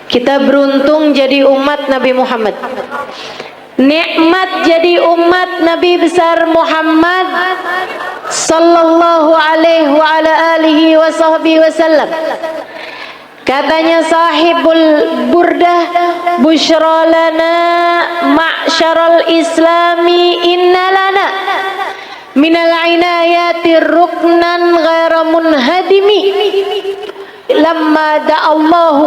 Kita beruntung jadi umat Nabi Muhammad. Nikmat jadi umat Nabi besar Muhammad sallallahu alaihi wa ala alihi wa sahbihi wasallam. Katanya sahibul burdah, busyra lana ma'syaral islami inna lana minal inayati ruknan ghaira munhadimi lamma da'allahu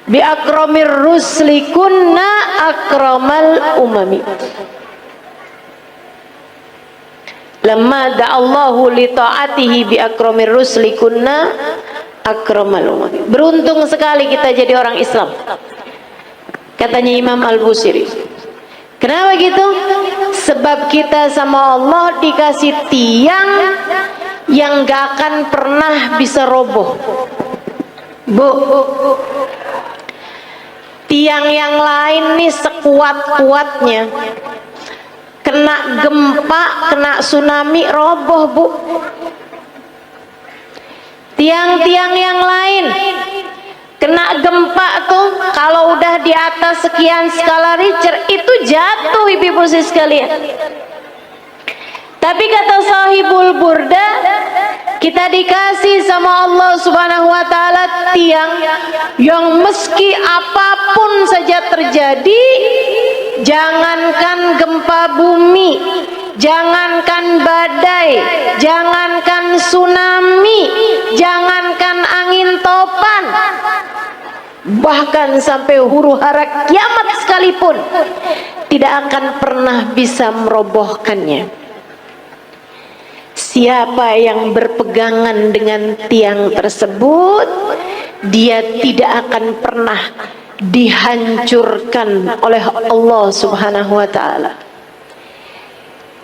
bi akramir rusli kunna akramal umami. Lamma da'allahu li ta'atihi bi akramir rusli kunna akramal umami. Beruntung sekali kita jadi orang Islam, katanya Imam Al-Busiri. Kenapa gitu? Sebab kita sama Allah dikasih tiang yang gak akan pernah bisa roboh. Bu, tiang yang lain nih sekuat-kuatnya, kena gempa, kena tsunami, roboh, Bu. Tiang-tiang yang lain kena gempa tuh, kalau udah di atas sekian skala Richter itu jatuh, ibu-ibu sekalian. Tapi kata sahibul burda, kita dikasih sama Allah subhanahu wa ta'ala tiang yang meski apapun saja terjadi, jangankan gempa bumi, jangankan badai, jangankan tsunami, jangankan angin topan, bahkan sampai huru hara kiamat sekalipun tidak akan pernah bisa merobohkannya. Siapa yang berpegangan dengan tiang tersebut, dia tidak akan pernah dihancurkan oleh Allah subhanahu wa ta'ala.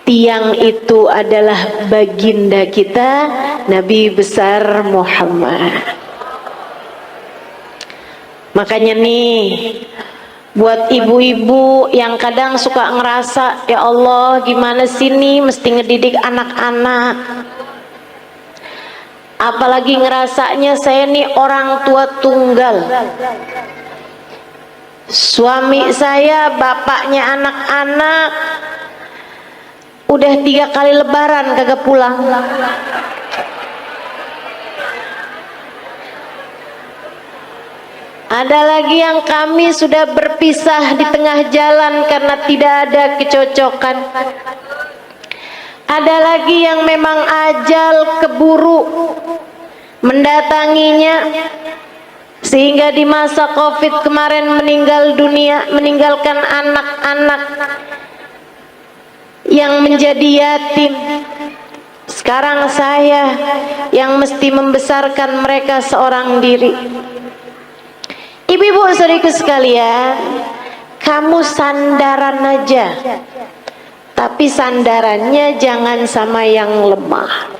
Tiang itu adalah baginda kita, Nabi besar Muhammad. Makanya nih, buat ibu-ibu yang kadang suka ngerasa, ya Allah gimana sih nih mesti ngedidik anak-anak, apalagi ngerasanya saya nih orang tua tunggal, suami saya bapaknya anak-anak udah 3 kali lebaran kagak pulang. Ada lagi yang kami sudah berpisah di tengah jalan karena tidak ada kecocokan. Ada lagi yang memang ajal keburu mendatanginya, sehingga di masa Covid kemarin meninggal dunia, meninggalkan anak-anak yang menjadi yatim. Sekarang saya yang mesti membesarkan mereka seorang diri. Ibu-ibu saudariku sekalian, kamu sandaran aja, tapi sandarannya jangan sama yang lemah.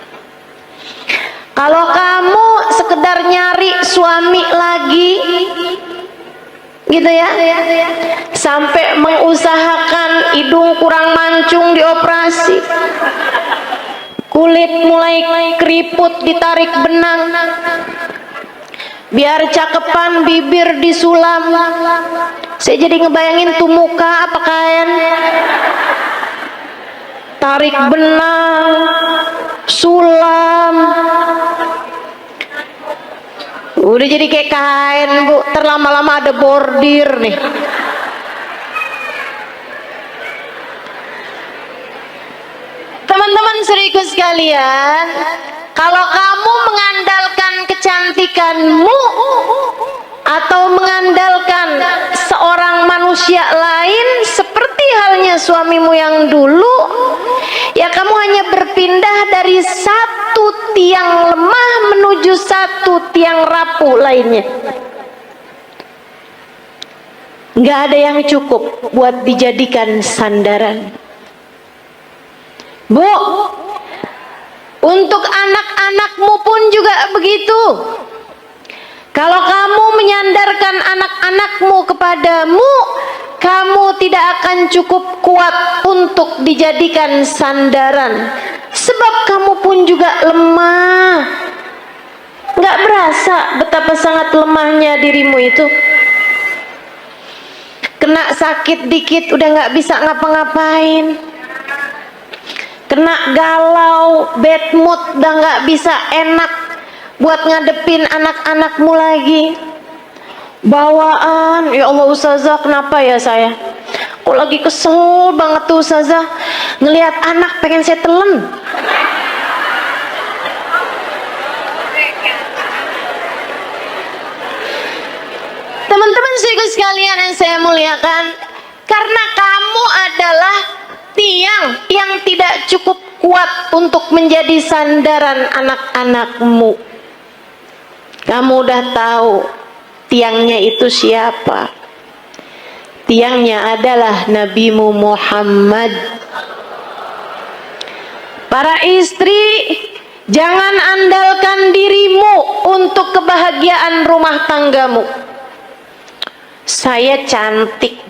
Kalau kamu sekedar nyari suami lagi, gitu ya, sampai mengusahakan hidung kurang mancung dioperasi, kulit mulai keriput ditarik benang, biar cakepan bibir disulam. Saya jadi ngebayangin tuh muka apa kain, tarik benang, sulam, udah jadi kayak kain, Bu. Terlama-lama ada bordir nih. Teman-teman saudariku sekalian, kalau kamu mengandalkan kecantikanmu atau mengandalkan seorang manusia lain seperti halnya suamimu yang dulu, ya kamu hanya berpindah dari satu tiang lemah menuju satu tiang rapuh lainnya. Nggak ada yang cukup buat dijadikan sandaran. Bu, untuk anak-anakmu pun juga begitu. Kalau kamu menyandarkan anak-anakmu kepadamu, kamu tidak akan cukup kuat untuk dijadikan sandaran. Sebab kamu pun juga lemah. Nggak berasa bisa betapa sangat lemahnya dirimu itu. Kena sakit dikit udah nggak bisa ngapa-ngapain. Kena galau, bad mood, udah nggak bisa enak buat ngadepin anak-anakmu lagi. Bawaan, ya Allah Ustazah, kenapa ya saya? Kok lagi kesel banget tuh Ustazah, ngelihat anak pengen saya telan. Teman-teman sekalian yang saya muliakan, karena kamu adalah tiang yang tidak cukup kuat untuk menjadi sandaran anak-anakmu. Kamu udah tahu tiangnya itu siapa? Tiangnya adalah Nabimu Muhammad. Para istri, jangan andalkan dirimu untuk kebahagiaan rumah tanggamu. Saya cantik,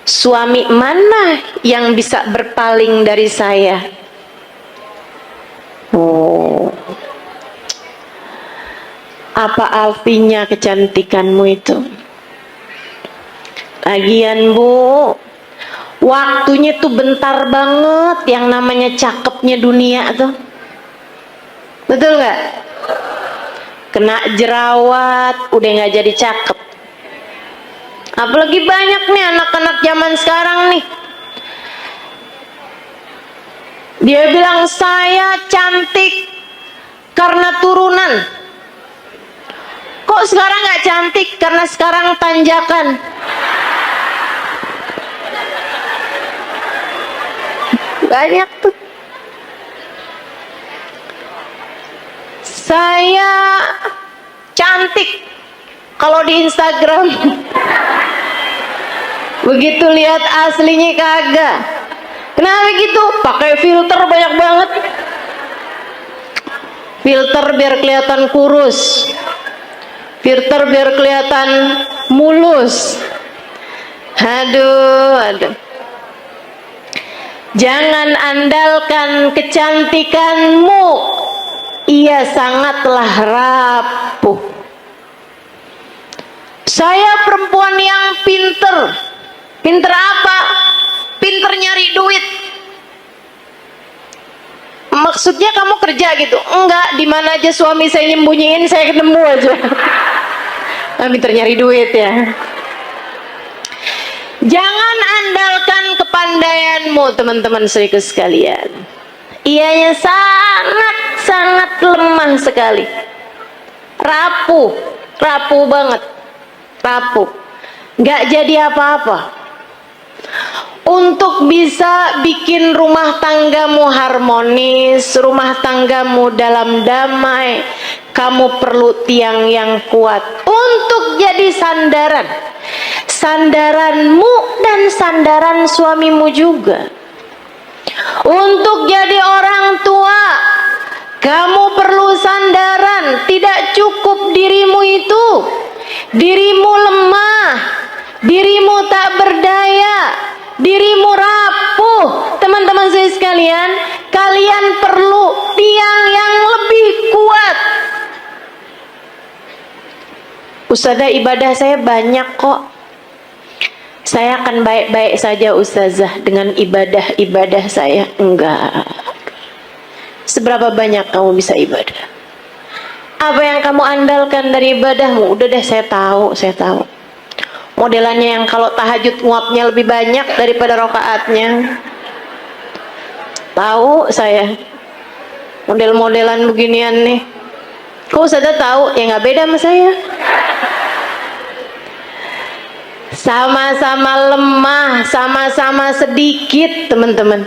suami mana yang bisa berpaling dari saya? Oh, apa artinya kecantikanmu itu? Lagian Bu, waktunya tuh bentar banget, yang namanya cakepnya dunia tuh. Betul nggak? Kena jerawat, udah nggak jadi cakep. Apalagi banyak nih anak-anak zaman sekarang nih, dia bilang saya cantik karena turunan. Kok sekarang nggak cantik? Karena sekarang tanjakan. Banyak tuh. Saya cantik kalau di Instagram. Begitu lihat aslinya kagak. Kenapa gitu? Pakai filter banyak banget. Filter biar kelihatan kurus. Filter biar kelihatan mulus. Aduh. Jangan andalkan kecantikanmu. Ia sangatlah rapuh. Saya perempuan yang pinter. Pinter apa? Pinter nyari duit. Maksudnya kamu kerja gitu? Enggak, di mana aja suami saya nyembunyiin, saya ketemu aja. Pinter nyari duit ya. Jangan andalkan kepandaianmu, teman-teman saudaraku sekalian. Ianya sangat lemah sekali. Rapuh banget. Rapuh. Nggak jadi apa-apa. Untuk bisa bikin rumah tanggamu harmonis, rumah tanggamu dalam damai, kamu perlu tiang yang kuat untuk jadi sandaran. Sandaranmu dan sandaran suamimu juga. Untuk jadi orang tua, kamu perlu sandaran. Tidak cukup dirimu itu. Dirimu lemah, dirimu tak berdaya, dirimu rapuh. Teman-teman saya sekalian, kalian perlu tiang yang lebih kuat. Ustazah, ibadah saya banyak kok. Saya akan baik-baik saja Ustazah dengan ibadah saya. Enggak. Seberapa banyak kamu bisa ibadah? Apa yang kamu andalkan dari ibadahmu? Udah deh, saya tahu. Modelannya yang kalau tahajud nguapnya lebih banyak daripada rakaatnya. Tahu saya. Model-modelan beginian nih. Kok Ustazah tahu? Ya nggak beda sama saya. Sama-sama lemah, sama-sama sedikit, teman-teman.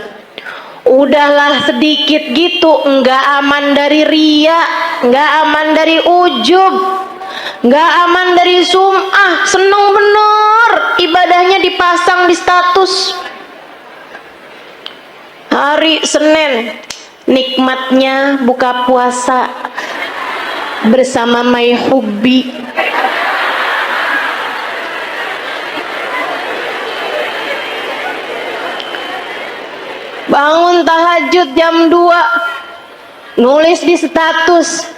Udahlah sedikit gitu, nggak aman dari ria, nggak aman dari ujub, nggak aman dari sum'ah. Seneng bener ibadahnya dipasang di status. Hari Senin nikmatnya buka puasa bersama My Hubbi. Bangun tahajud jam 2, nulis di status,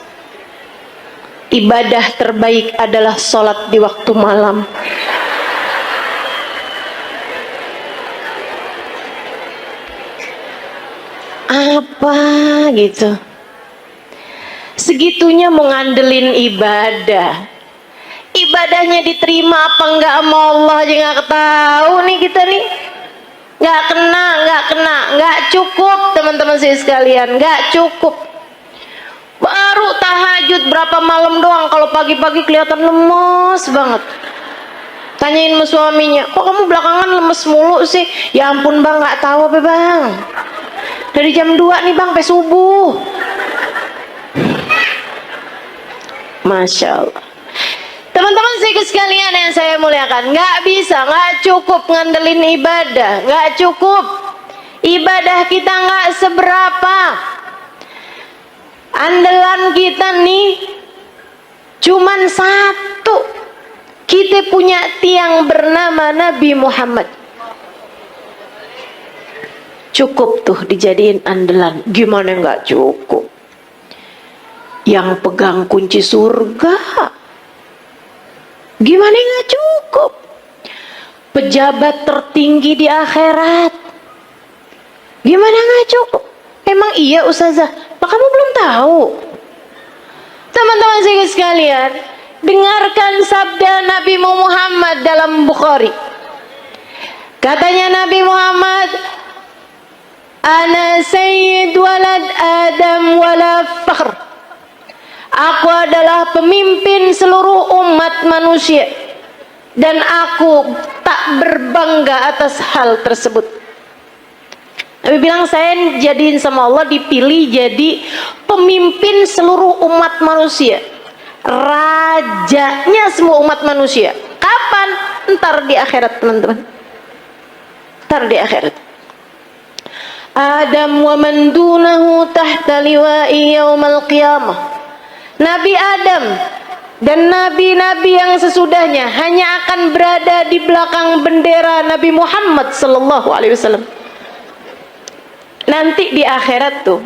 ibadah terbaik adalah sholat di waktu malam. Apa gitu? Segitunya mau ngandelin ibadah. Ibadahnya diterima apa enggak sama Allah aja nggak tahu nih kita nih. Nggak cukup teman-teman saya sekalian, nggak cukup. Baru tahajud berapa malam doang, kalau pagi-pagi kelihatan lemes banget. Tanyain sama suaminya, kok kamu belakangan lemes mulu sih? Ya ampun bang, nggak tahu apa bang. Dari jam 2 nih bang, sampai subuh. Masya Allah. Teman-teman sekalian yang saya muliakan, nggak bisa, nggak cukup ngandelin ibadah, nggak cukup. Ibadah kita nggak seberapa. Andalan kita nih cuman satu. Kita punya tiang bernama Nabi Muhammad. Cukup tuh dijadiin andalan. Gimana nggak cukup? Yang pegang kunci surga. Gimana nggak cukup? Pejabat tertinggi di akhirat. Gimana nggak cukup? Emang iya Ustazah? Apa kamu belum tahu? Teman-teman sekalian, dengarkan sabda Nabi Muhammad dalam Bukhari. Katanya Nabi Muhammad, Ana sayyid walad Adam wala fakhr. Aku adalah pemimpin seluruh umat manusia dan aku tak berbangga atas hal tersebut. Nabi bilang, saya jadiin sama Allah, dipilih jadi pemimpin seluruh umat manusia, rajanya semua umat manusia. Kapan? Ntar di akhirat teman-teman. Ntar di akhirat. Adam wa man dunahu tahta liwa'i yaumal qiyamah. Nabi Adam dan nabi-nabi yang sesudahnya hanya akan berada di belakang bendera Nabi Muhammad sallallahu alaihi wasallam. Nanti di akhirat tuh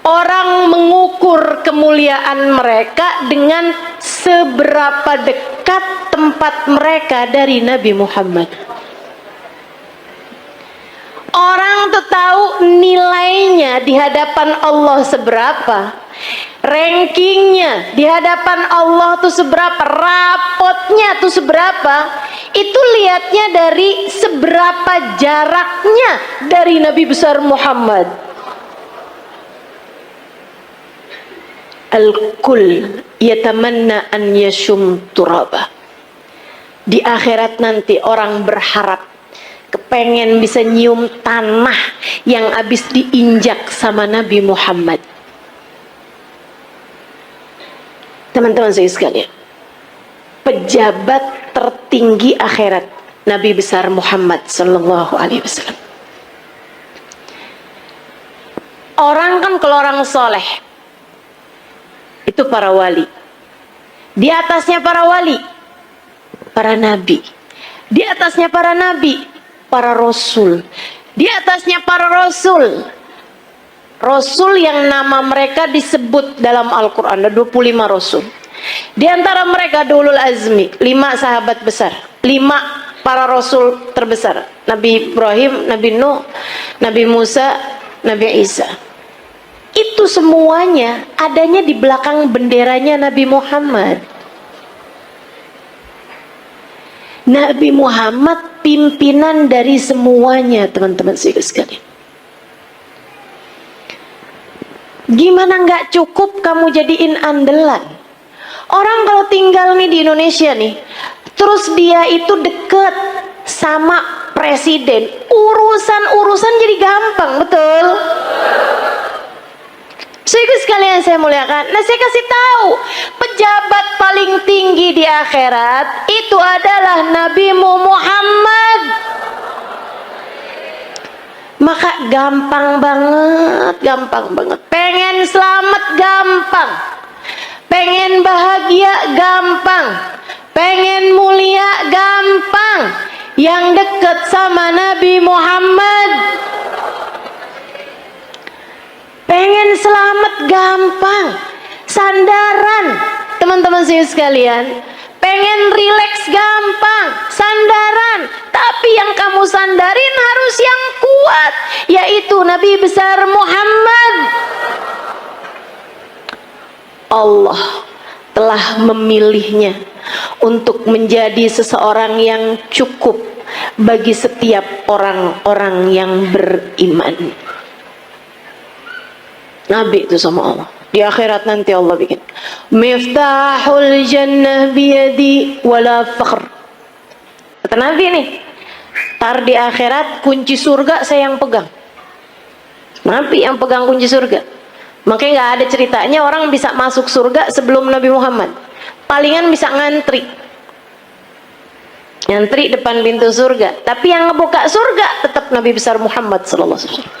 orang mengukur kemuliaan mereka dengan seberapa dekat tempat mereka dari Nabi Muhammad. Orang tuh tahu nilainya di hadapan Allah seberapa, rankingnya di hadapan Allah tuh seberapa, rapotnya tuh seberapa. Itu lihatnya dari seberapa jaraknya dari Nabi besar Muhammad. Al-kul yatamanna an yashum turaba. Di akhirat nanti orang berharap, kepengen bisa nyium tanah yang habis diinjak sama Nabi Muhammad. Teman-teman saya sekalian, pejabat tertinggi akhirat Nabi besar Muhammad sallallahu alaihi wasallam. Orang kan kalau orang soleh itu para wali. Di atasnya para wali, para nabi. Di atasnya para nabi, para rasul. Di atasnya para rasul, rasul yang nama mereka disebut dalam Al-Quran, ada 25 rasul. Di antara mereka ulul azmi, 5 sahabat besar, 5 para rasul terbesar. Nabi Ibrahim, Nabi Nuh, Nabi Musa, Nabi Isa. Itu semuanya adanya di belakang benderanya Nabi Muhammad. Nabi Muhammad pimpinan dari semuanya, teman-teman sekalian. Gimana nggak cukup kamu jadiin andalan? Orang kalau tinggal nih di Indonesia nih, terus dia itu deket sama presiden, urusan jadi gampang, betul? Sekalian saya muliakan. Nah, saya kasih tahu, pejabat paling tinggi di akhirat itu adalah Nabi Muhammad. Maka gampang banget. Pengen selamat gampang. Pengen bahagia gampang. Pengen mulia gampang. Yang dekat sama Nabi Muhammad. Pengen selamat gampang. Sandaran teman teman-teman saya sekalian, pengen rileks gampang, sandaran, tapi yang kamu sandarin harus yang kuat, yaitu Nabi besar Muhammad. Allah telah memilihnya untuk menjadi seseorang yang cukup bagi setiap orang-orang yang beriman. Nabi itu sama Allah. Di akhirat nanti Allah bikin miftahul jannah biyadi wala fakhr. Kata Nabi nih, tar di akhirat kunci surga saya yang pegang. Nabi yang pegang kunci surga. Makanya nggak ada ceritanya orang bisa masuk surga sebelum Nabi Muhammad. Palingan bisa ngantri depan pintu surga. Tapi yang ngebuka surga tetap Nabi besar Muhammad sallallahu alaihi wasallam.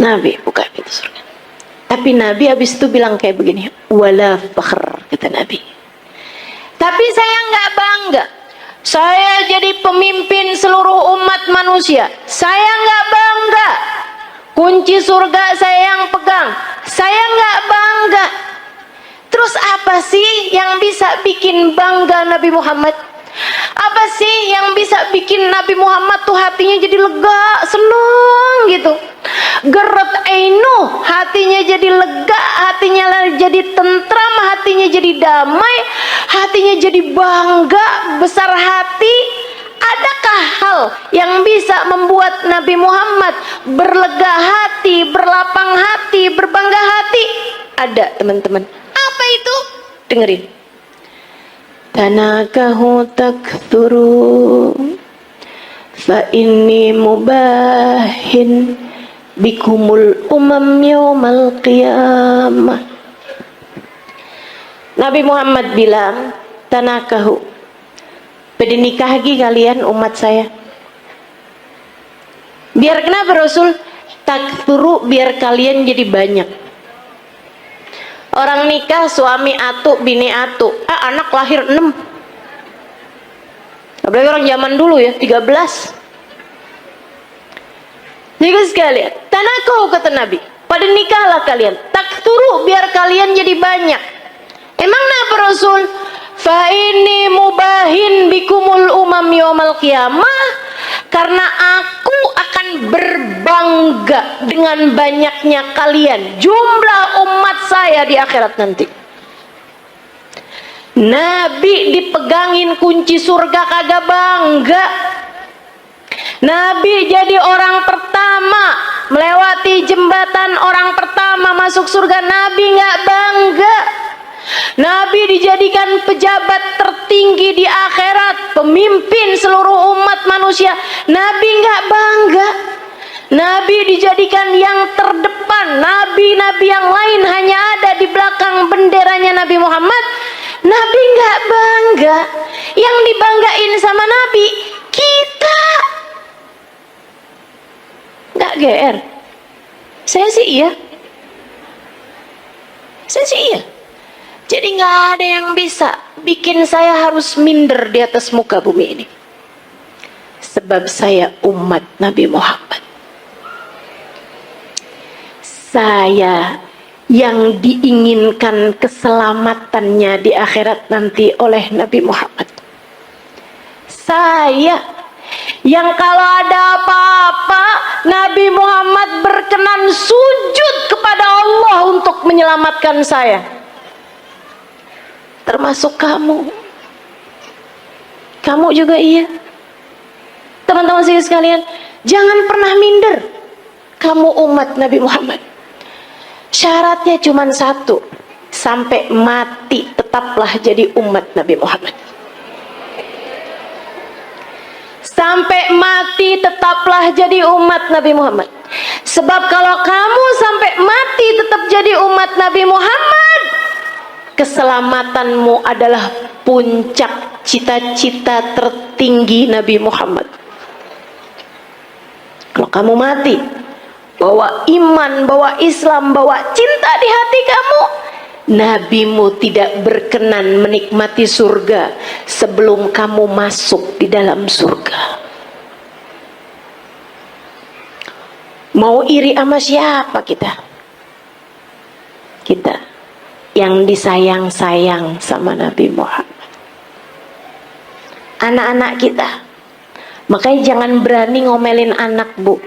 Nabi buka pintu surga. Tapi Nabi habis itu bilang kayak begini, wala fakhr, kata Nabi. Tapi saya nggak bangga. Saya jadi pemimpin seluruh umat manusia. Saya nggak bangga. Kunci surga saya yang pegang. Saya nggak bangga. Terus apa sih yang bisa bikin bangga Nabi Muhammad? Apa sih yang bisa bikin Nabi Muhammad tuh hatinya jadi lega, seneng gitu? Gerat ainu, hatinya jadi lega, hatinya jadi tentram, hatinya jadi damai, hatinya jadi bangga, besar hati. Adakah hal yang bisa membuat Nabi Muhammad berlega hati, berlapang hati, berbangga hati? Ada, teman-teman. Apa itu? Dengerin. Tanakahu takthuru fa inni mubahin bikumul umam yaumal qiyamah. Nabi Muhammad bilang, tanakahu, pada nikahgi kalian umat saya. Biar kenapa Rasul? Takthuru, biar kalian jadi banyak. Orang nikah suami atu, bini atu, anak lahir 6. Apalagi orang zaman dulu ya, 13. Jadi sekalian, tanakau kata Nabi, pada nikahlah kalian, takturu, biar kalian jadi banyak. Emang kenapa Rasul? Fa ini mubahin bikumul umam yaumal qiyamah. Karena aku akan berbangga dengan banyaknya kalian, jumlah umat saya di akhirat nanti. Nabi dipegangin kunci surga kagak bangga. Nabi jadi orang pertama melewati jembatan, orang pertama masuk surga. Nabi nggak bangga. Nabi dijadikan pejabat tertinggi di akhirat, pemimpin seluruh umat manusia. Nabi nggak bangga. Nabi dijadikan yang terdepan. Nabi-nabi yang lain hanya ada di belakang benderanya Nabi Muhammad. Nabi nggak bangga. Yang dibanggain sama Nabi kita. Nggak GR. Saya sih iya. Jadi nggak ada yang bisa bikin saya harus minder di atas muka bumi ini. Sebab saya umat Nabi Muhammad. Saya yang diinginkan keselamatannya di akhirat nanti oleh Nabi Muhammad. Saya yang kalau ada apa-apa Nabi Muhammad berkenan sujud kepada Allah untuk menyelamatkan saya. Termasuk kamu. Kamu juga iya. Teman-teman saya sekalian, jangan pernah minder. Kamu umat Nabi Muhammad. Syaratnya cuma satu. Sampai mati tetaplah jadi umat Nabi Muhammad. Sampai mati tetaplah jadi umat Nabi Muhammad. Sebab kalau kamu sampai mati tetap jadi umat Nabi Muhammad, keselamatanmu adalah puncak cita-cita tertinggi Nabi Muhammad. Kalau kamu mati bawa iman, bawa Islam, bawa cinta di hati kamu, nabimu tidak berkenan menikmati surga sebelum kamu masuk di dalam surga. Mau iri sama siapa kita? Kita yang disayang-sayang sama Nabi Muhammad. Anak-anak kita, makanya jangan berani ngomelin anak, Bu.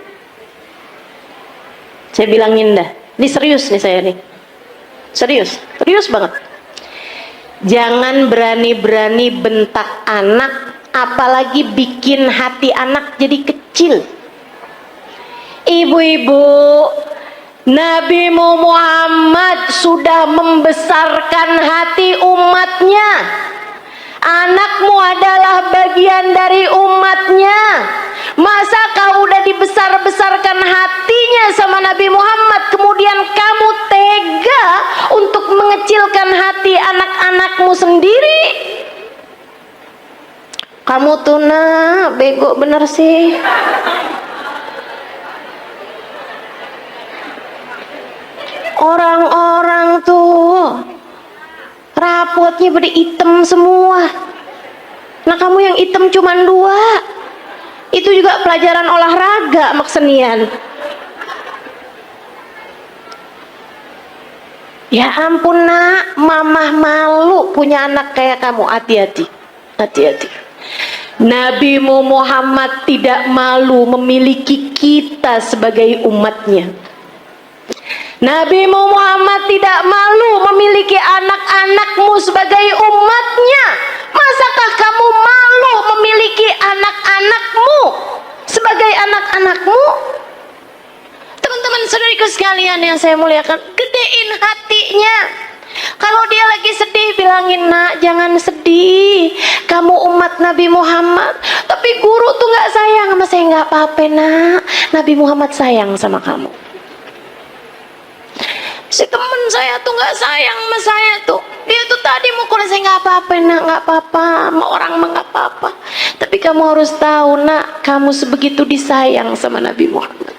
Saya bilangin dah, ini serius nih saya nih, serius banget. Jangan berani-berani bentak anak, apalagi bikin hati anak jadi kecil. Ibu-ibu, Nabi Muhammad sudah membesarkan hati umatnya. Anakmu adalah bagian dari umatnya. Masa kau udah dibesar-besarkan hatinya sama Nabi Muhammad, kemudian kamu tega untuk mengecilkan hati anak-anakmu sendiri? Kamu tuh nak, bego bener sih. Orang-orang tuh rapotnya pada hitam semua. Nah kamu yang hitam cuman 2. Itu juga pelajaran olahraga sama kesenian. Ya ampun nak, mamah malu punya anak kayak kamu. Hati-hati, hati-hati. Nabi Muhammad tidak malu memiliki kita sebagai umatnya. Nabi Muhammad tidak malu memiliki anak-anakmu sebagai umatnya. Masakah kamu malu memiliki anak-anakmu sebagai anak-anakmu? Teman-teman saudariku sekalian yang saya muliakan, gedein hatinya. Kalau dia lagi sedih, bilangin, nak jangan sedih, kamu umat Nabi Muhammad. Tapi guru tuh gak sayang sama saya. Gak apa-apa nak, Nabi Muhammad sayang sama kamu. Si temen saya tuh gak sayang sama saya tuh. Dia tuh tadi mukul saya. Gak apa-apa nak, gak apa-apa, sama orang mah gak apa-apa. Tapi kamu harus tahu nak, kamu sebegitu disayang sama Nabi Muhammad.